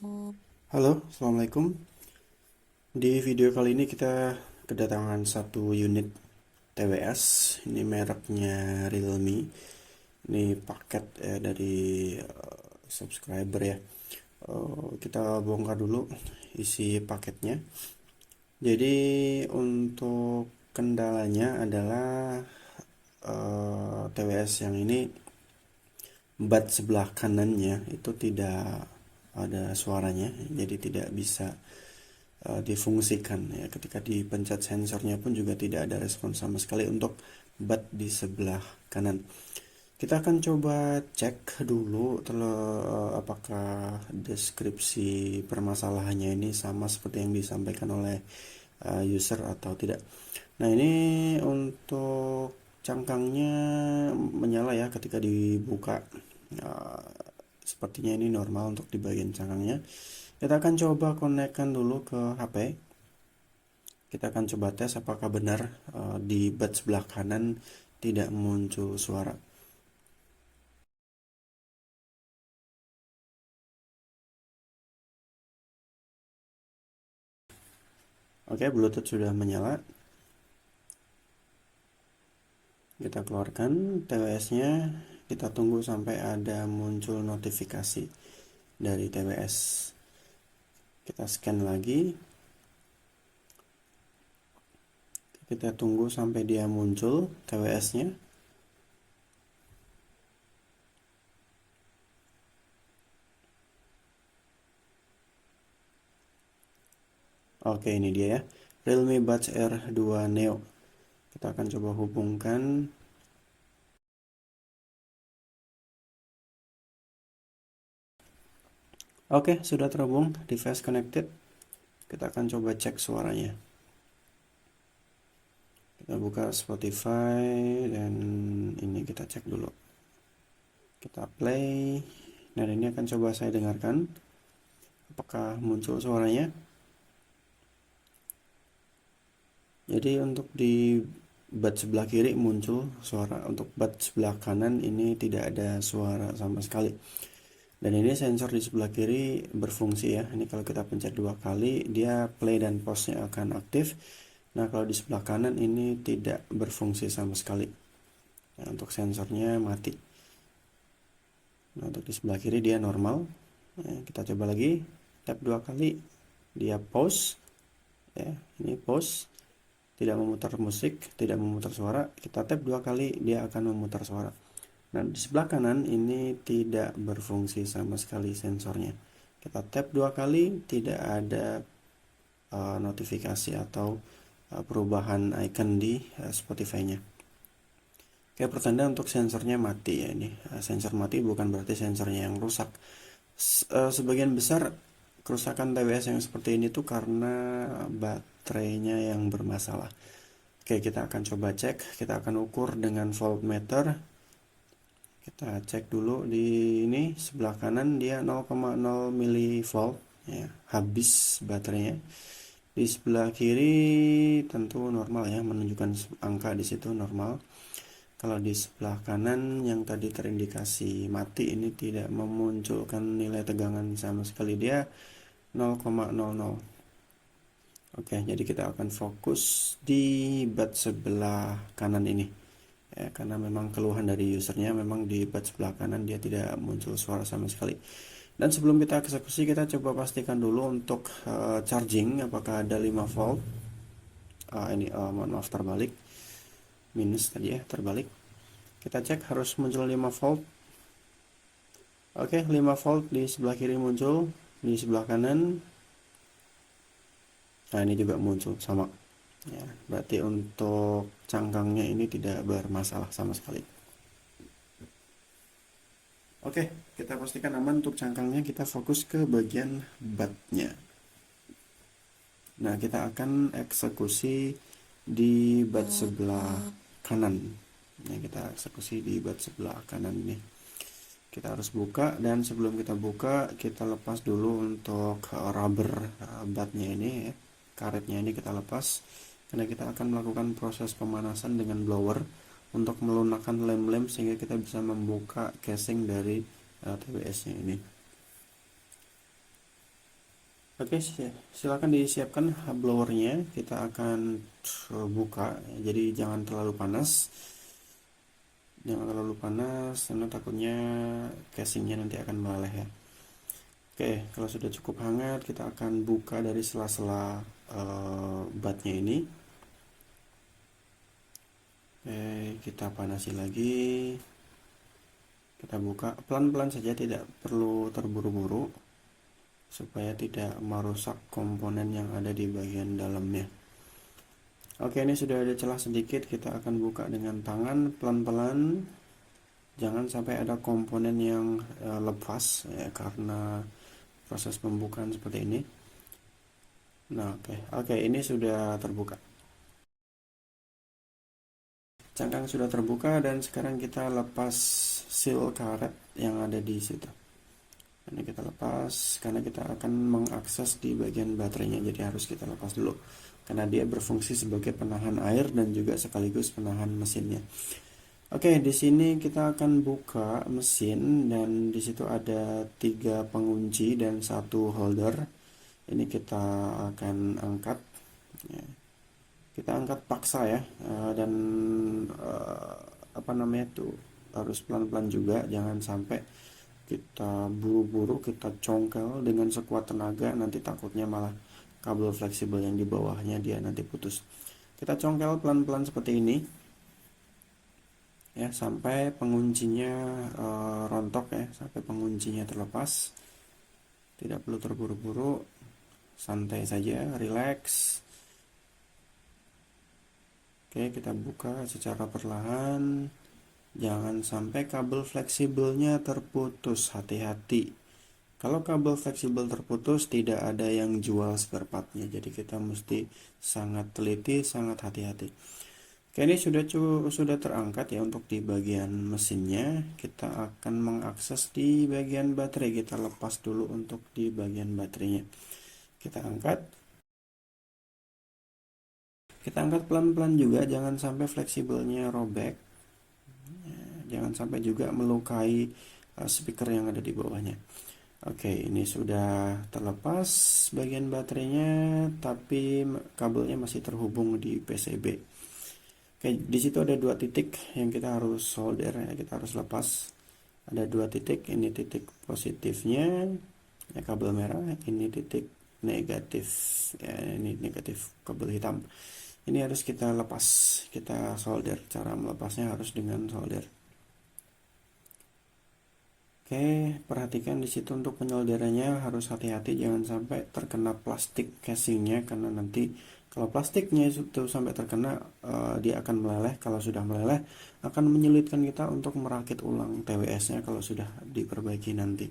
Halo, Assalamualaikum. Di video kali ini kita kedatangan satu unit TWS. Ini mereknya Realme. Ini paket dari subscriber ya. Kita bongkar dulu isi paketnya. Jadi untuk kendalanya adalah TWS yang ini bat sebelah kanannya itu tidak ada suaranya, jadi tidak bisa difungsikan ya. Ketika dipencet sensornya pun juga tidak ada respon sama sekali untuk bat di sebelah kanan. Kita akan coba cek dulu apakah deskripsi permasalahannya ini sama seperti yang disampaikan oleh user atau tidak. Nah, ini untuk cangkangnya menyala ya ketika dibuka. Sepertinya ini normal untuk di bagian cangkangnya. Kita akan coba konekkan dulu ke HP. Kita akan coba tes apakah benar di bat sebelah kanan tidak muncul suara. Oke, Bluetooth sudah menyala. Kita keluarkan TWS-nya. Kita tunggu sampai ada muncul notifikasi dari TWS. Kita scan lagi. Kita tunggu sampai dia muncul TWS-nya. Oke, ini dia ya. Realme Buds R2 Neo. Kita akan coba hubungkan. Oke, sudah terhubung. Device connected. Kita akan coba cek suaranya. Kita buka Spotify dan ini kita cek dulu. Kita play. Dan ini akan coba saya dengarkan. Apakah muncul suaranya? Jadi untuk di bat sebelah kiri muncul suara, untuk bat sebelah kanan ini tidak ada suara sama sekali. Dan ini sensor di sebelah kiri berfungsi ya. Ini kalau kita pencet 2 kali dia play dan pause-nya akan aktif. Nah, kalau di sebelah kanan ini tidak berfungsi sama sekali. Nah, untuk sensornya mati. Nah, untuk di sebelah kiri dia normal. Nah, kita coba lagi, tap 2 kali dia pause ya. Ini pause, tidak memutar musik, tidak memutar suara. Kita tap 2 kali dia akan memutar suara. Nah, di sebelah kanan ini tidak berfungsi sama sekali sensornya. Kita tap 2 kali, tidak ada notifikasi atau perubahan icon di Spotify-nya. Oke, pertanda untuk sensornya mati ya ini. Sensor mati bukan berarti sensornya yang rusak. Sebagian besar kerusakan TWS yang seperti ini tuh karena baterainya yang bermasalah. Oke, kita akan coba cek. Kita akan ukur dengan voltmeter. Kita cek dulu di ini sebelah kanan dia 0,0 milivolt ya, habis baterainya. Di sebelah kiri tentu normal ya, menunjukkan angka di situ normal. Kalau di sebelah kanan yang tadi terindikasi mati ini tidak memunculkan nilai tegangan sama sekali, dia 0,00. Oke, jadi kita akan fokus di bat sebelah kanan ini ya, karena memang keluhan dari usernya memang di bat sebelah kanan dia tidak muncul suara sama sekali. Dan sebelum kita eksekusi, kita coba pastikan dulu untuk charging apakah ada 5 volt. Ini mohon maaf, terbalik, minus tadi ya, terbalik. Kita cek harus muncul 5 volt. Oke, 5 volt di sebelah kiri muncul, di sebelah kanan. Nah, ini juga muncul sama. Ya, berarti untuk cangkangnya ini tidak bermasalah sama sekali. Oke, kita pastikan aman untuk cangkangnya. Kita fokus ke bagian batnya. Nah, kita akan eksekusi di bat sebelah kanan. Nah, kita eksekusi di bat sebelah kanan ini. Kita harus buka, dan sebelum kita buka kita lepas dulu untuk rubber batnya ini ya. Karetnya ini kita lepas karena kita akan melakukan proses pemanasan dengan blower untuk melunakkan lem-lem sehingga kita bisa membuka casing dari TWS nya ini. Oke, silakan disiapkan blowernya. Kita akan buka, jadi jangan terlalu panas. Jangan terlalu panas, karena takutnya casingnya nanti akan meleleh ya. Oke, kalau sudah cukup hangat, kita akan buka dari sela-sela batnya ini. Oke, kita panasi lagi. Kita buka pelan-pelan saja, tidak perlu terburu-buru, supaya tidak merusak komponen yang ada di bagian dalamnya. Oke, ini sudah ada celah sedikit, kita akan buka dengan tangan pelan-pelan. Jangan sampai ada komponen yang lepas ya, karena proses pembukaan seperti ini. Nah, oke, ini sudah terbuka. Cangkang sudah terbuka dan sekarang kita lepas seal karet yang ada di situ. Ini kita lepas karena kita akan mengakses di bagian baterainya, jadi harus kita lepas dulu karena dia berfungsi sebagai penahan air dan juga sekaligus penahan mesinnya. Oke, di sini kita akan buka mesin dan di situ ada 3 pengunci dan 1 holder. Ini kita akan angkat ya. Kita angkat paksa ya, dan apa namanya tuh, harus pelan-pelan juga, jangan sampai kita buru-buru kita congkel dengan sekuat tenaga, nanti takutnya malah kabel fleksibel yang di bawahnya dia nanti putus. Kita congkel pelan-pelan seperti ini ya, sampai penguncinya rontok ya, sampai penguncinya terlepas. Tidak perlu terburu-buru, santai saja, relax. Oke, kita buka secara perlahan. Jangan sampai kabel fleksibelnya terputus, hati-hati. Kalau kabel fleksibel terputus, tidak ada yang jual spare partnya, jadi kita mesti sangat teliti, sangat hati-hati. Oke, ini sudah terangkat ya untuk di bagian mesinnya. Kita akan mengakses di bagian baterai. Kita lepas dulu untuk di bagian baterainya. Kita angkat. Kita angkat pelan-pelan juga, jangan sampai fleksibelnya robek. Jangan sampai juga melukai speaker yang ada di bawahnya. Oke, ini sudah terlepas bagian baterainya, tapi kabelnya masih terhubung di PCB. Oke, di situ ada 2 titik yang kita harus solder ya, kita harus lepas. Ada 2 titik, ini titik positifnya ya, kabel merah, ini titik negatif ya, ini negatif kabel hitam. Ini harus kita lepas, kita solder. Cara melepasnya harus dengan solder. Oke, perhatikan di situ untuk penyolderannya harus hati-hati, jangan sampai terkena plastik casingnya, karena nanti kalau plastiknya itu sampai terkena, dia akan meleleh. Kalau sudah meleleh, akan menyulitkan kita untuk merakit ulang TWS-nya kalau sudah diperbaiki nanti.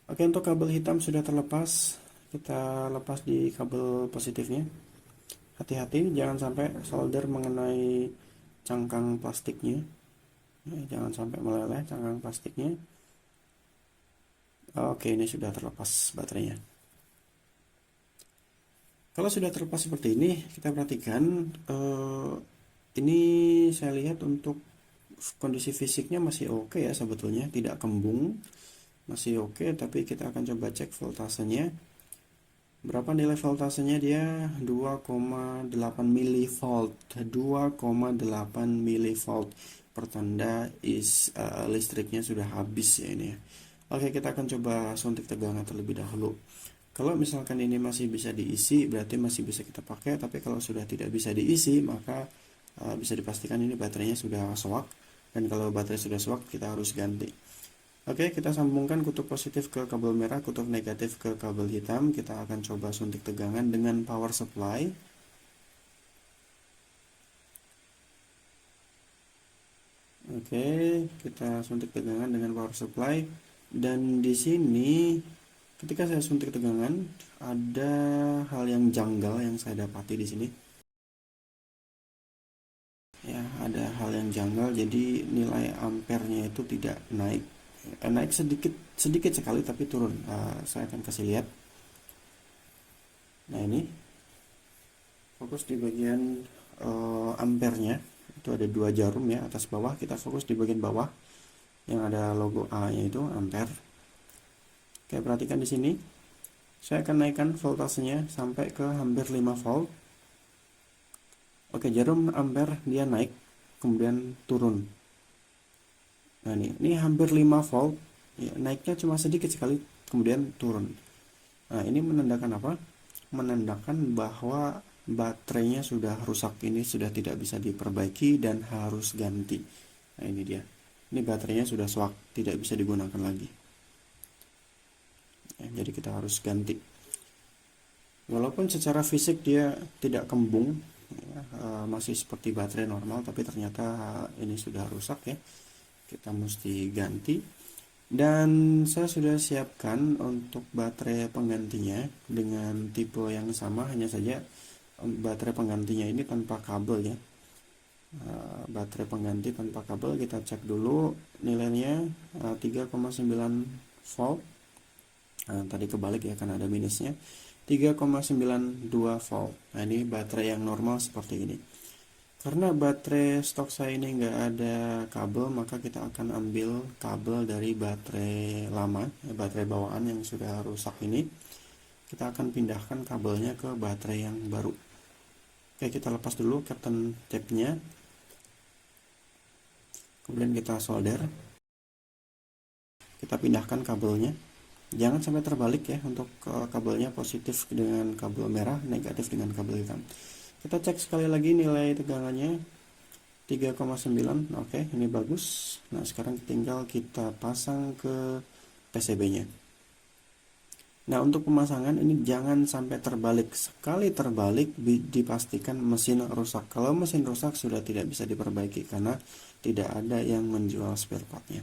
Oke, untuk kabel hitam sudah terlepas, kita lepas di kabel positifnya. Hati-hati, jangan sampai solder mengenai cangkang plastiknya. Jangan sampai meleleh cangkang plastiknya. Oke, ini sudah terlepas baterainya. Kalau sudah terlepas seperti ini, kita perhatikan, ini saya lihat untuk kondisi fisiknya masih oke ya, sebetulnya tidak kembung, masih oke. Tapi kita akan coba cek voltasenya. Berapa nilai voltasenya? Dia 2,8 milivolt. 2,8 milivolt, pertanda listriknya sudah habis ya ini ya. Oke, kita akan coba suntik tegangan terlebih dahulu. Kalau misalkan ini masih bisa diisi, berarti masih bisa kita pakai. Tapi kalau sudah tidak bisa diisi, maka bisa dipastikan ini baterainya sudah soak. Dan kalau baterai sudah soak, kita harus ganti. Oke, kita sambungkan kutub positif ke kabel merah, kutub negatif ke kabel hitam. Kita akan coba suntik tegangan dengan power supply. Oke, kita suntik tegangan dengan power supply. Dan di sini ketika saya suntik tegangan, ada hal yang janggal yang saya dapati di sini. Ya, ada hal yang janggal, jadi nilai ampernya itu tidak naik. Naik sedikit sekali tapi turun. Saya akan kasih lihat. Nah, ini fokus di bagian ampernya. Itu ada 2 jarum ya, atas bawah. Kita fokus di bagian bawah yang ada logo A nya itu ampere. Oke, perhatikan di sini. Saya akan naikkan voltasenya sampai ke hampir 5 volt. Oke, jarum ampere dia naik, kemudian turun. Nah, ini hampir 5 volt. Ya, naiknya cuma sedikit sekali, kemudian turun. Nah, ini menandakan apa? Menandakan bahwa baterainya sudah rusak, ini sudah tidak bisa diperbaiki dan harus ganti. Nah, ini dia. Ini baterainya sudah swak, tidak bisa digunakan lagi. Ya, jadi kita harus ganti. Walaupun secara fisik dia tidak kembung, ya, masih seperti baterai normal, tapi ternyata ini sudah rusak ya. Kita mesti ganti. Dan saya sudah siapkan untuk baterai penggantinya dengan tipe yang sama, hanya saja baterai penggantinya ini tanpa kabel ya. Baterai pengganti tanpa kabel, kita cek dulu nilainya 3,9 volt. Tadi kebalik ya karena ada minusnya. 3,92 volt. Nah, ini baterai yang normal seperti ini. Karena baterai stok saya ini nggak ada kabel, maka kita akan ambil kabel dari baterai lama, baterai bawaan yang sudah rusak ini. Kita akan pindahkan kabelnya ke baterai yang baru. Oke, kita lepas dulu Captain tape-nya. Kemudian kita solder. Kita pindahkan kabelnya. Jangan sampai terbalik ya, untuk kabelnya positif dengan kabel merah, negatif dengan kabel hitam. Kita cek sekali lagi nilai tegangannya 3,9. Oke, ini bagus. Nah, sekarang tinggal kita pasang ke PCB-nya. Nah, untuk pemasangan ini jangan sampai terbalik. Sekali terbalik dipastikan mesin rusak. Kalau mesin rusak sudah tidak bisa diperbaiki karena tidak ada yang menjual spare part-nya.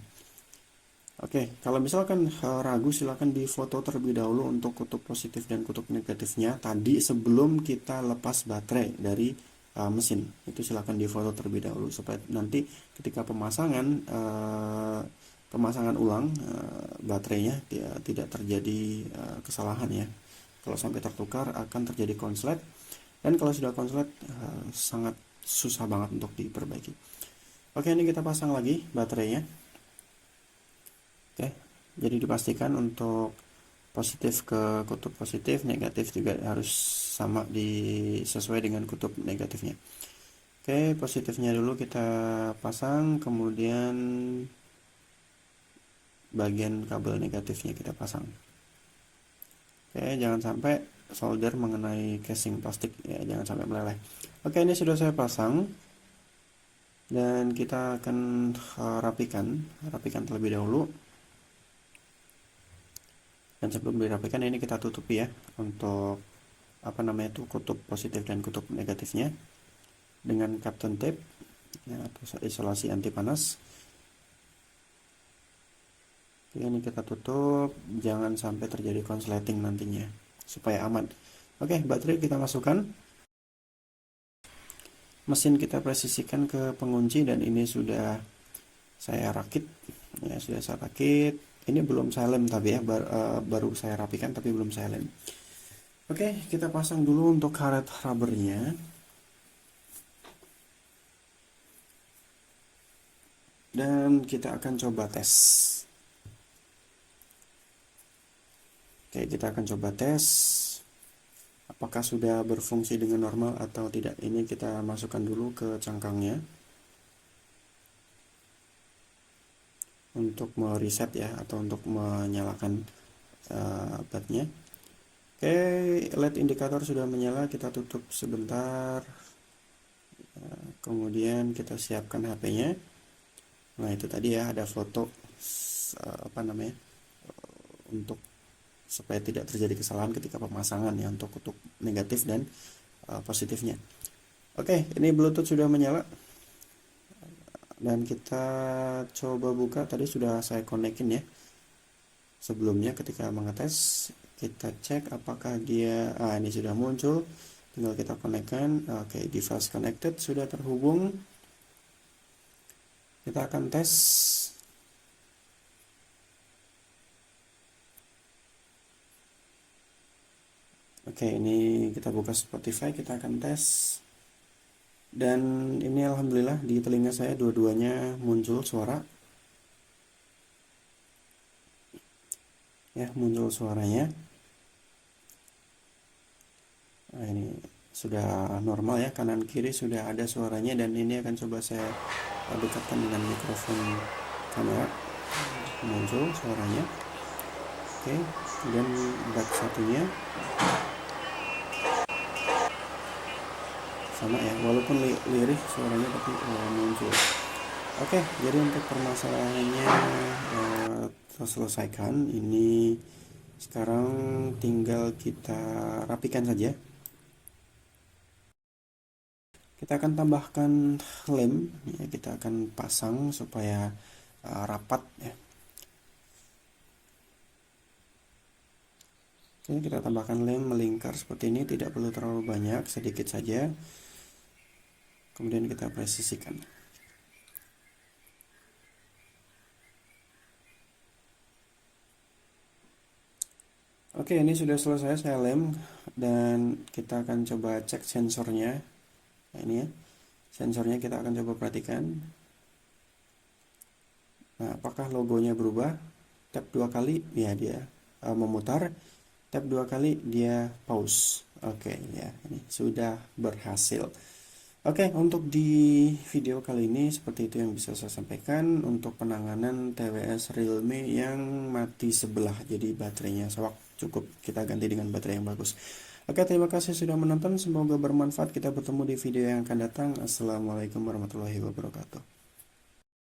Oke, kalau misalkan ragu silahkan difoto terlebih dahulu untuk kutub positif dan kutub negatifnya tadi sebelum kita lepas baterai dari mesin. Itu silahkan difoto terlebih dahulu supaya nanti ketika pemasangan ulang baterainya tidak terjadi kesalahan ya. Kalau sampai tertukar akan terjadi konslet, dan kalau sudah konslet sangat susah banget untuk diperbaiki. Oke, ini kita pasang lagi baterainya. Oke, jadi dipastikan untuk positif ke kutub positif, negatif juga harus sama sesuai dengan kutub negatifnya. Oke, positifnya dulu kita pasang, kemudian bagian kabel negatifnya kita pasang. Oke, jangan sampai solder mengenai casing plastik ya, jangan sampai meleleh. Oke, ini sudah saya pasang dan kita akan rapikan terlebih dahulu. Dan sebelum dirapikan ini kita tutupi ya untuk kutub positif dan kutub negatifnya dengan Kapton tape ya, atau isolasi anti panas. Oke, ini kita tutup, jangan sampai terjadi konsleting nantinya supaya aman. Oke, baterai kita masukkan, mesin kita presisikan ke pengunci, dan ini sudah saya rakit ya, ini belum saya lem tapi ya, baru saya rapikan tapi belum saya lem. Oke, kita pasang dulu untuk karet rubbernya. Dan kita akan coba tes. Oke, kita akan coba tes apakah sudah berfungsi dengan normal atau tidak. Ini kita masukkan dulu ke cangkangnya untuk mereset ya, atau untuk menyalakan batnya. Oke, LED indikator sudah menyala, kita tutup sebentar. Kemudian kita siapkan HP-nya. Nah, itu tadi ya, ada foto untuk supaya tidak terjadi kesalahan ketika pemasangan ya, untuk kutub negatif dan positifnya. Oke, ini Bluetooth sudah menyala dan kita coba buka. Tadi sudah saya konekin ya sebelumnya ketika mengetes. Kita cek apakah dia ini sudah muncul, tinggal kita konekkan. Oke, device connected, sudah terhubung. Kita akan tes. Oke, ini kita buka Spotify, kita akan tes. Dan ini alhamdulillah di telinga saya dua-duanya muncul suara. Ya, muncul suaranya. Nah, ini sudah normal ya, kanan kiri sudah ada suaranya, dan ini akan coba saya dekatkan dengan mikrofon kamera, muncul suaranya. Oke, dan bak satunya sama ya, walaupun lirih suaranya tapi muncul. Oke, jadi untuk permasalahannya terselesaikan. Ini sekarang tinggal kita rapikan saja. Kita akan tambahkan lem ya, kita akan pasang supaya rapat ya. Oke, kita tambahkan lem melingkar seperti ini, tidak perlu terlalu banyak, sedikit saja. Kemudian kita presisikan. Oke, ini sudah selesai saya lem, dan kita akan coba cek sensornya. Nah, ini ya, sensornya kita akan coba perhatikan. Nah, apakah logonya berubah? Tap 2 kali ya dia memutar, tap 2 kali dia pause. Oke ya, ini sudah berhasil. Oke, untuk di video kali ini seperti itu yang bisa saya sampaikan untuk penanganan TWS Realme yang mati sebelah, jadi baterainya sewak. Cukup kita ganti dengan baterai yang bagus. Oke, terima kasih sudah menonton, semoga bermanfaat. Kita bertemu di video yang akan datang. Assalamualaikum warahmatullahi wabarakatuh.